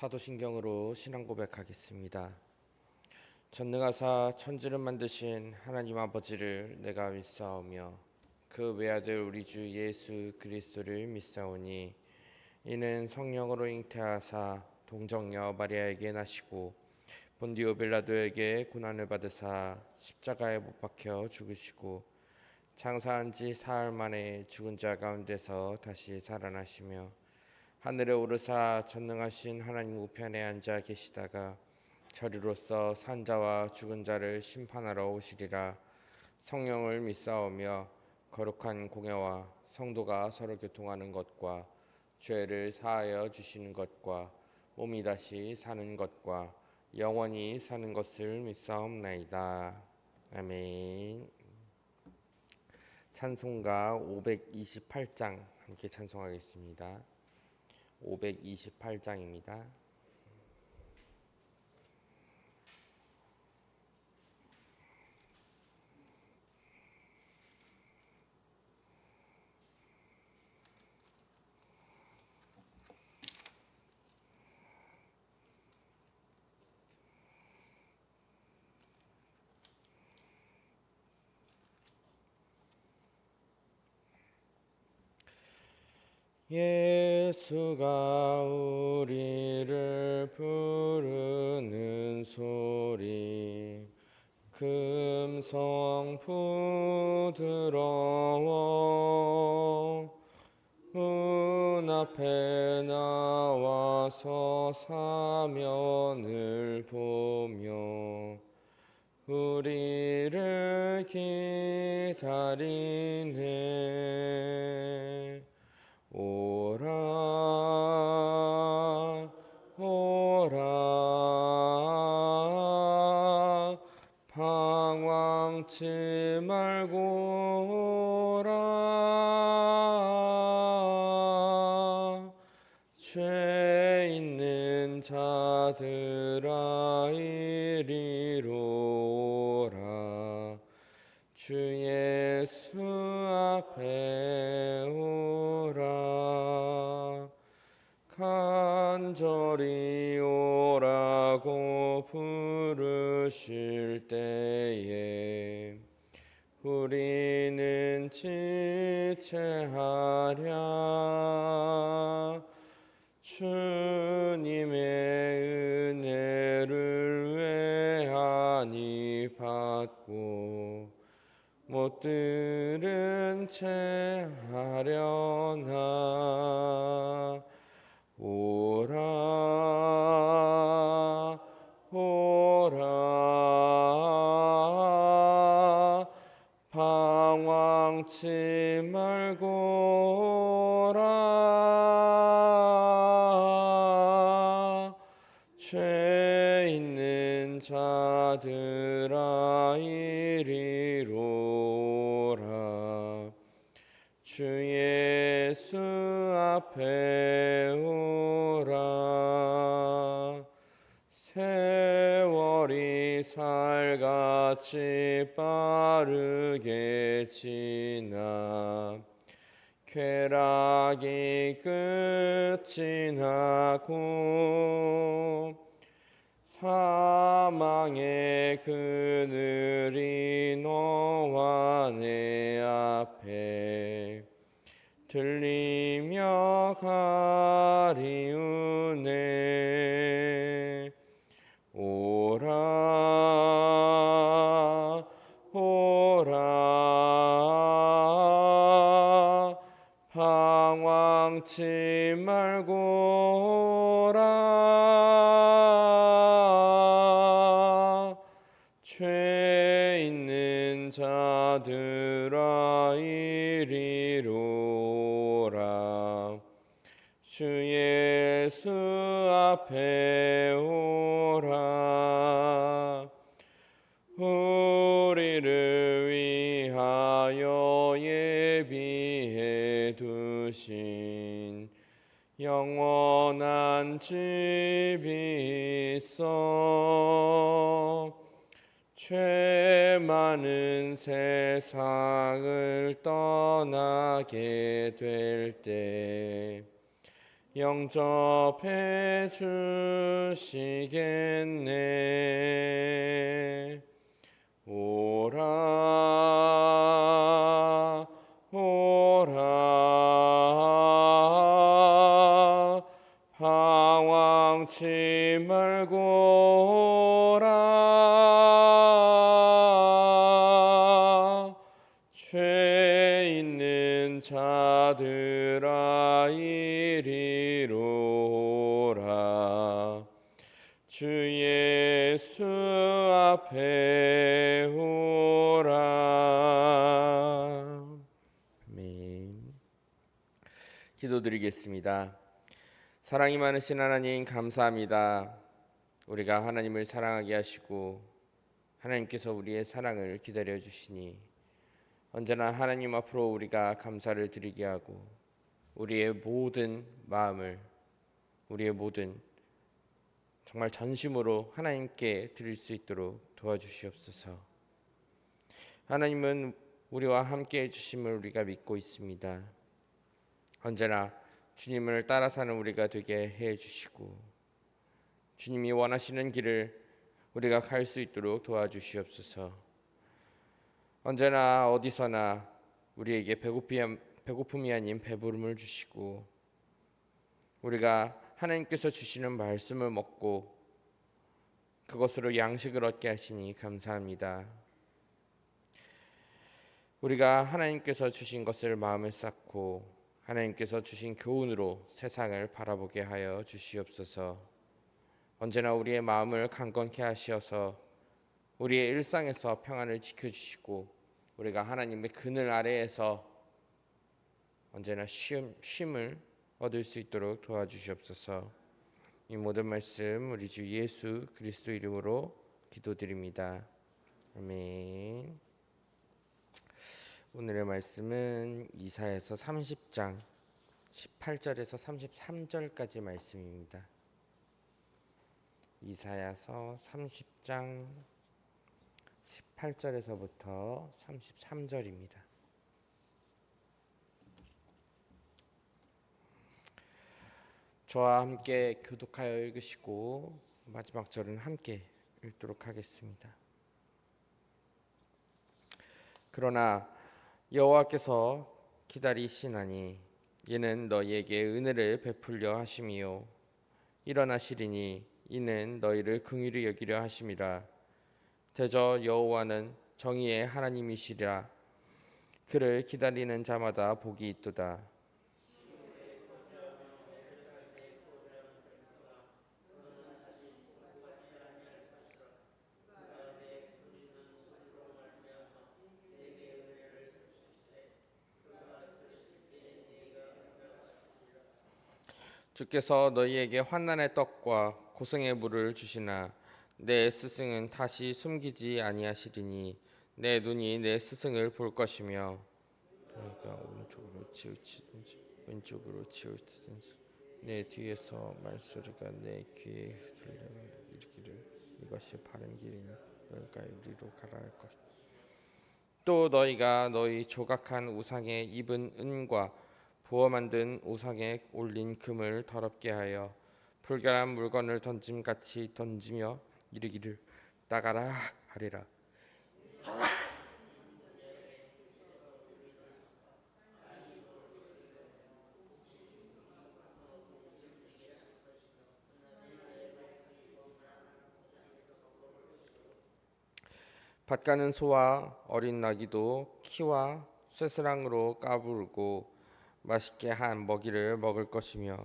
사도신경으로 신앙 고백하겠습니다. 전능하사 천지를 만드신 하나님 아버지를 내가 믿사오며 그 외아들 우리 주 예수 그리스도를 믿사오니 이는 성령으로 잉태하사 동정녀 마리아에게 나시고 본디오 빌라도에게 고난을 받으사 십자가에 못 박혀 죽으시고 장사한 지 사흘 만에 죽은 자 가운데서 다시 살아나시며 하늘에 오르사 전능하신 하나님 우편에 앉아 계시다가 저리로서 산자와 죽은 자를 심판하러 오시리라. 성령을 믿사오며 거룩한 공예와 성도가 서로 교통하는 것과 죄를 사하여 주시는 것과 몸이 다시 사는 것과 영원히 사는 것을 믿사옵나이다. 아멘. 찬송가 528장 함께 찬송하겠습니다. 528장입니다. 예수가 우리를 부르는 소리 금성 부드러워 문 앞에 나와서 사면을 보며 우리를 기다리네. 오라 오라 방황치 말고 오라 죄 있는 자들아 이리로 오라 주 예수 앞에 오라 간절히 오라고 부르실 때에 우리는 지체하랴 주님의 은혜를 외하니 받고 못 들은 채 하려나. 오라 오라 방황치 말고 오라 죄 있는 자들아 이리로 오라 주 예수 앞에 오라. 세월이 살같이 빠르게 지나 쾌락이 끝이 나고 사망의 그늘이 너와 내 앞에 들리며 가리우네. 오라 오라 방황치 말고 오라 죄 있는 자들아 이리로 오라 주 예수 앞에 오라. 우리를 위하여 예비해 두신 영원한 집이 있어 죄 많은 세상을 떠나게 될 때 영접해 주시겠네. 오라 오라 방황치 말고 오라. 죄 있는 자들아 이리로 오라. 주 예수 앞에 오라. 아멘. 기도드리겠습니다. 사랑이 많으신 하나님 감사합니다. 우리가 하나님을 사랑하게 하시고 하나님께서 우리의 사랑을 기다려 주시니 언제나 하나님 앞으로 우리가 감사를 드리게 하고 우리의 모든 마음을, 우리의 모든 정말 전심으로 하나님께 드릴 수 있도록 도와주시옵소서. 하나님은 우리와 함께 해주심을 우리가 믿고 있습니다. 언제나 주님을 따라 사는 우리가 되게 해주시고 주님이 원하시는 길을 우리가 갈 수 있도록 도와주시옵소서. 언제나 어디서나 우리에게 배고픔이 아닌 배부름을 주시고 우리가 하나님께서 주시는 말씀을 먹고 그것으로 양식을 얻게 하시니 감사합니다. 우리가 하나님께서 주신 것을 마음에 쌓고 하나님께서 주신 교훈으로 세상을 바라보게 하여 주시옵소서. 언제나 우리의 마음을 강건케 하시어서 우리의 일상에서 평안을 지켜주시고 우리가 하나님의 그늘 아래에서 언제나 쉼을 얻을 수 있도록 도와주시옵소서. 이 모든 말씀 우리 주 예수 그리스도 이름으로 기도드립니다. 아멘. 오늘의 말씀은 이사야서 30장 18절에서 33절까지 말씀입니다. 이사야서 30장 18절에서부터 33절입니다. 저와 함께 교독하여 읽으시고 마지막 절은 함께 읽도록 하겠습니다. 그러나 여호와께서 기다리시나니 이는 너희에게 은혜를 베풀려 하심이요 일어나시리니 이는 너희를 긍휼히 여기려 하심이라. 대저 여호와는 정의의 하나님이시라. 그를 기다리는 자마다 복이 있도다. 주께서 너희에게 환난의 떡과 고생의 물을 주시나 내 스승은 다시 숨기지 아니하시리니 내 눈이 내 스승을 볼 것이며 너희가 오른쪽으로 치우치든지 왼쪽으로 치우치든지 내 뒤에서 말소리가 내 귀에 들리면 이르기를 이것이 바른 길이니 너희가 이리로 가라 할 것. 또 너희가 너희 조각한 우상에 입은 은과 부어 만든 우상에 올린 금을 더럽게 하여 불결한 물건을 던짐같이 던지며 이르기를 나가라 하리라. 밭가는 소와 어린 나귀도 키와 쇠스랑으로 까부르고 맛있게 한 먹이를 먹을 것이며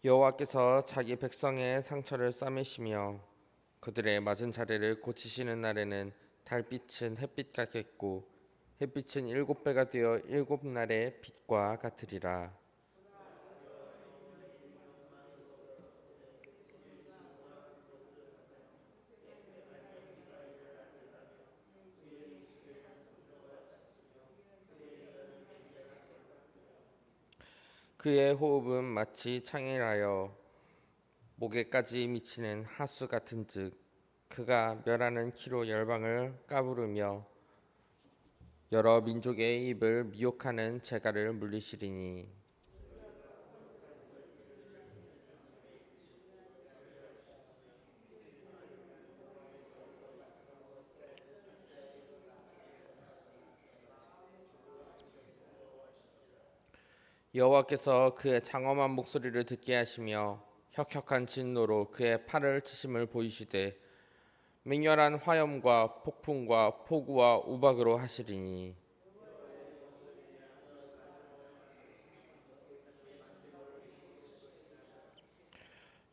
여호와께서 자기 백성의 상처를 싸매시며 그들의 맞은 자리를 고치시는 날에는 달빛은 햇빛 같겠고 햇빛은 7배가 되어 7날의 빛과 같으리라. 그의 호흡은 마치 창일하여 목에까지 미치는 하수 같은즉 그가 멸하는 키로 열방을 까부르며 여러 민족의 입을 미혹하는 재갈을 물리시리니 여호와께서 그의 장엄한 목소리를 듣게 하시며 혁혁한 진노로 그의 팔을 치심을 보이시되 맹렬한 화염과 폭풍과 폭우와 우박으로 하시리니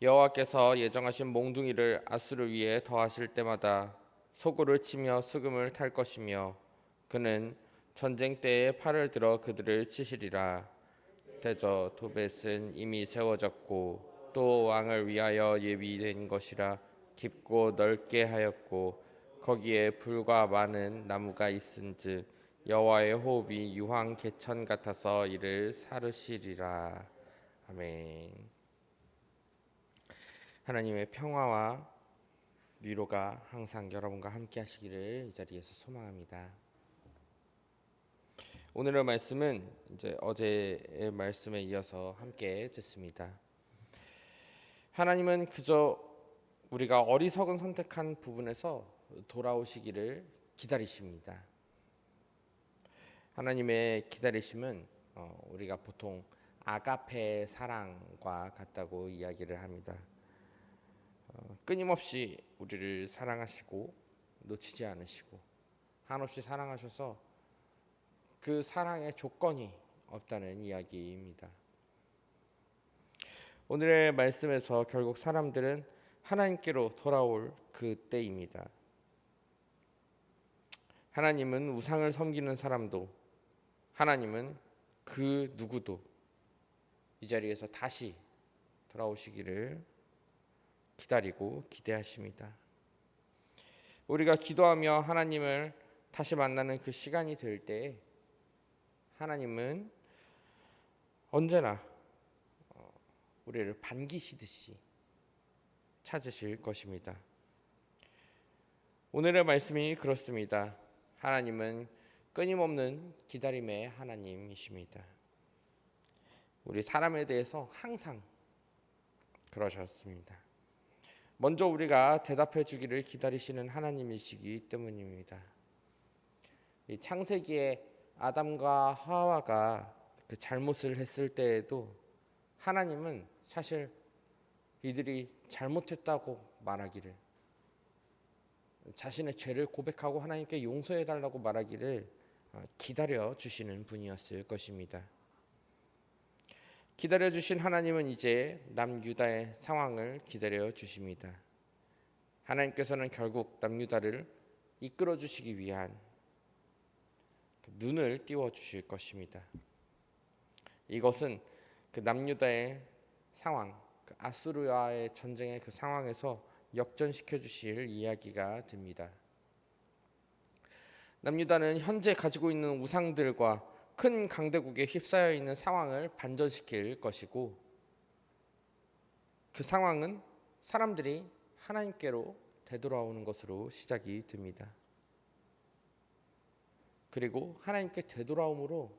여호와께서 예정하신 몽둥이를 아수르 위에 더하실 때마다 소고를 치며 수금을 탈 것이며 그는 전쟁 때에 팔을 들어 그들을 치시리라. 대저 도벳은 이미 세워졌고 또 왕을 위하여 예비된 것이라 깊고 넓게 하였고 거기에 불과 많은 나무가 있은즉 여호와의 호흡이 유황 개천 같아서 이를 사르시리라. 아멘. 하나님의 평화와 위로가 항상 여러분과 함께 하시기를 이 자리에서 소망합니다. 오늘의 말씀은 이제 어제의 말씀에 이어서 함께 듣습니다. 하나님은 그저 우리가 어리석은 선택한 부분에서 돌아오시기를 기다리십니다. 하나님의 기다리심은 우리가 보통 아가페 사랑과 같다고 이야기를 합니다. 끊임없이 우리를 사랑하시고 놓치지 않으시고 한없이 사랑하셔서 그 사랑의 조건이 없다는 이야기입니다. 오늘의 말씀에서 결국 사람들은 하나님께로 돌아올 그때입니다. 하나님은 우상을 섬기는 사람도 하나님은 그 누구도 이 자리에서 다시 돌아오시기를 기다리고 기대하십니다. 우리가 기도하며 하나님을 다시 만나는 그 시간이 될 때 하나님은 언제나 우리를 반기시듯이 찾으실 것입니다. 오늘의 말씀이 그렇습니다. 하나님은 끊임없는 기다림의 하나님이십니다. 우리 사람에 대해서 항상 그러셨습니다. 먼저 우리가 대답해 주기를 기다리시는 하나님이시기 때문입니다. 이 창세기에 아담과 하와가 그 잘못을 했을 때에도 하나님은 사실 이들이 잘못했다고 말하기를, 자신의 죄를 고백하고 하나님께 용서해 달라고 말하기를 기다려 주시는 분이었을 것입니다. 기다려 주신 하나님은 이제 남유다의 상황을 기다려 주십니다. 하나님께서는 결국 남유다를 이끌어 주시기 위한 눈을 띄워 주실 것입니다. 이것은 그 남유다의 상황, 그 아수르와의 전쟁의 그 상황에서 역전시켜 주실 이야기가 됩니다. 남유다는 현재 가지고 있는 우상들과 큰 강대국에 휩싸여 있는 상황을 반전시킬 것이고, 그 상황은 사람들이 하나님께로 되돌아오는 것으로 시작이 됩니다. 그리고 하나님께 되돌아옴으로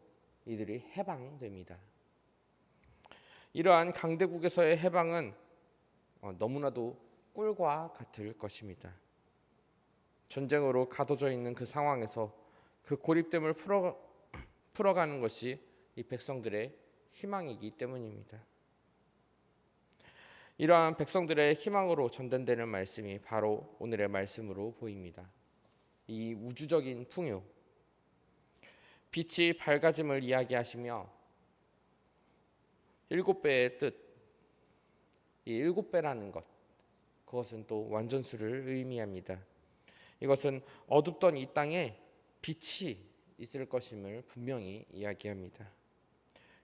이들이 해방됩니다. 이러한 강대국에서의 해방은 너무나도 꿀과 같을 것입니다. 전쟁으로 가둬져 있는 그 상황에서 그 고립됨을 풀어가는 것이 이 백성들의 희망이기 때문입니다. 이러한 백성들의 희망으로 전된되는 말씀이 바로 오늘의 말씀으로 보입니다. 이 우주적인 풍요, 빛이 밝아짐을 이야기하시며 7배의 뜻, 이 7배라는 것, 그것은 또 완전수를 의미합니다. 이것은 어둡던 이 땅에 빛이 있을 것임을 분명히 이야기합니다.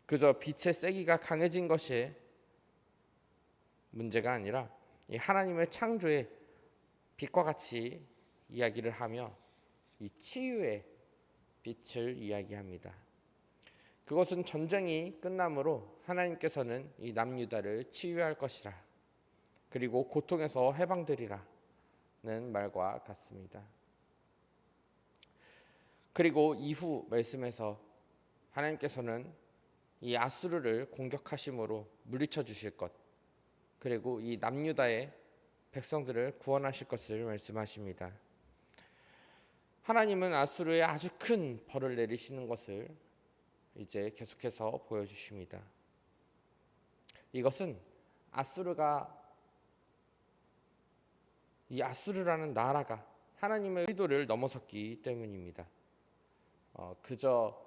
그저 빛의 세기가 강해진 것이 문제가 아니라 이 하나님의 창조의 빛과 같이 이야기를 하며 이 치유의 빛을 이야기합니다. 그것은 전쟁이 끝남으로 하나님께서는 이 남유다를 치유할 것이라, 그리고 고통에서 해방되리라, 말과 같습니다. 그리고 이후 말씀에서 하나님께서는 이 아수르를 공격하심으로 물리쳐 주실 것, 그리고 이 남유다의 백성들을 구원하실 것을 말씀하십니다. 하나님은 아수르에 아주 큰 벌을 내리시는 것을 이제 계속해서 보여주십니다. 이것은 이 아수르라는 나라가 하나님의 의도를 넘어섰기 때문입니다. 그저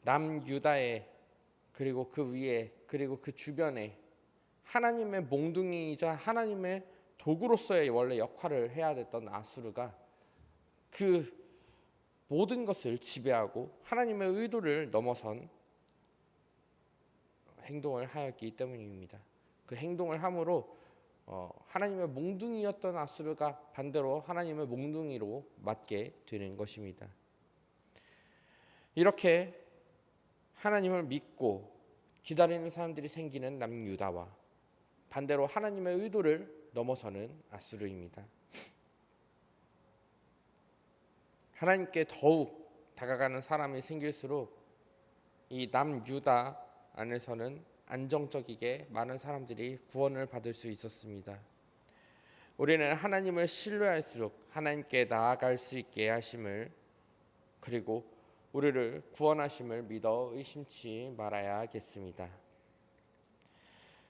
남유다에, 그리고 그 위에, 그리고 그 주변에 하나님의 몽둥이이자 하나님의 도구로서의 원래 역할을 해야 됐던 아수르가 그 모든 것을 지배하고 하나님의 의도를 넘어선 행동을 하였기 때문입니다. 그 행동을 함으로 하나님의 몽둥이였던 아수르가 반대로 하나님의 몽둥이로 맞게 되는 것입니다. 이렇게 하나님을 믿고 기다리는 사람들이 생기는 남유다와 반대로 하나님의 의도를 넘어서는 아수르입니다. 하나님께 더욱 다가가는 사람이 생길수록 이 남유다 안에서는 안정적이게 많은 사람들이 구원을 받을 수 있었습니다. 우리는 하나님을 신뢰할수록 하나님께 나아갈 수 있게 하심을, 그리고 우리를 구원하심을 믿어 의심치 말아야겠습니다.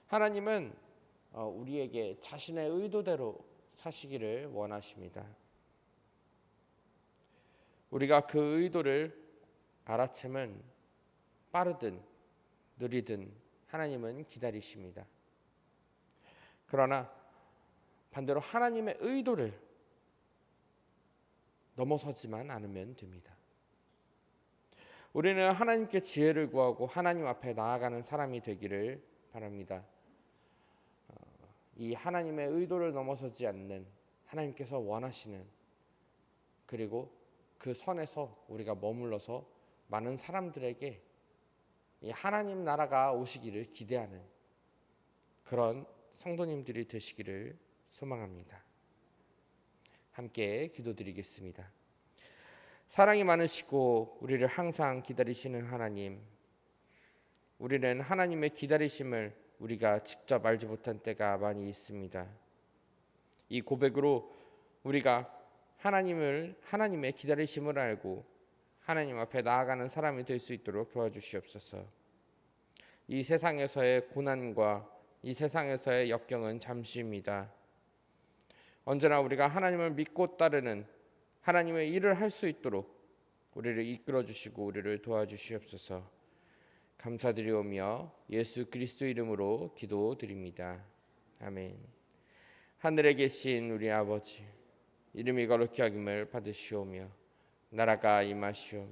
하나님은 우리에게 자신의 의도대로 사시기를 원하십니다. 우리가 그 의도를 알아채면 빠르든 느리든 하나님은 기다리십니다. 그러나 반대로 하나님의 의도를 넘어서지만 않으면 됩니다. 우리는 하나님께 지혜를 구하고 하나님 앞에 나아가는 사람이 되기를 바랍니다. 이 하나님의 의도를 넘어서지 않는 하나님께서 원하시는, 그리고 그 선에서 우리가 머물러서 많은 사람들에게 이 하나님 나라가 오시기를 기대하는 그런 성도님들이 되시기를 소망합니다. 함께 기도드리겠습니다. 사랑이 많으시고 우리를 항상 기다리시는 하나님, 우리는 하나님의 기다리심을 우리가 직접 알지 못한 때가 많이 있습니다. 이 고백으로 우리가 하나님의 기다리심을 알고 하나님 앞에 나아가는 사람이 될 수 있도록 도와주시옵소서. 이 세상에서의 고난과 이 세상에서의 역경은 잠시입니다. 언제나 우리가 하나님을 믿고 따르는 하나님의 일을 할 수 있도록 우리를 이끌어 주시고 우리를 도와주시옵소서. 감사드리오며 예수 그리스도 이름으로 기도드립니다. 아멘. 하늘에 계신 우리 아버지, 이름이 거룩히 여김을 받으시오며 나라가 임하시오며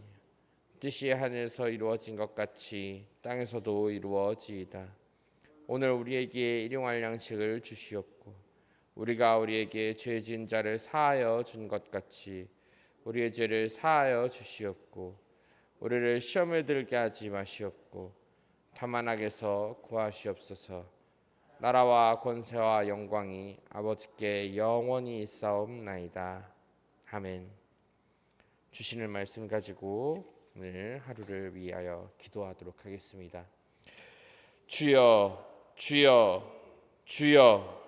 뜻이 하늘에서 이루어진 것 같이 땅에서도 이루어지이다. 오늘 우리에게 일용할 양식을 주시옵고 우리가 우리에게 죄 지은 자를 사하여 준 것 같이 우리의 죄를 사하여 주시옵고 우리를 시험에 들게 하지 마시옵고 다만 악에서 구하시옵소서. 나라와 권세와 영광이 아버지께 영원히 있사옵나이다. 아멘. 주시는 말씀 가지고 오늘 하루를 위하여 기도하도록 하겠습니다. 주여, 주여, 주여.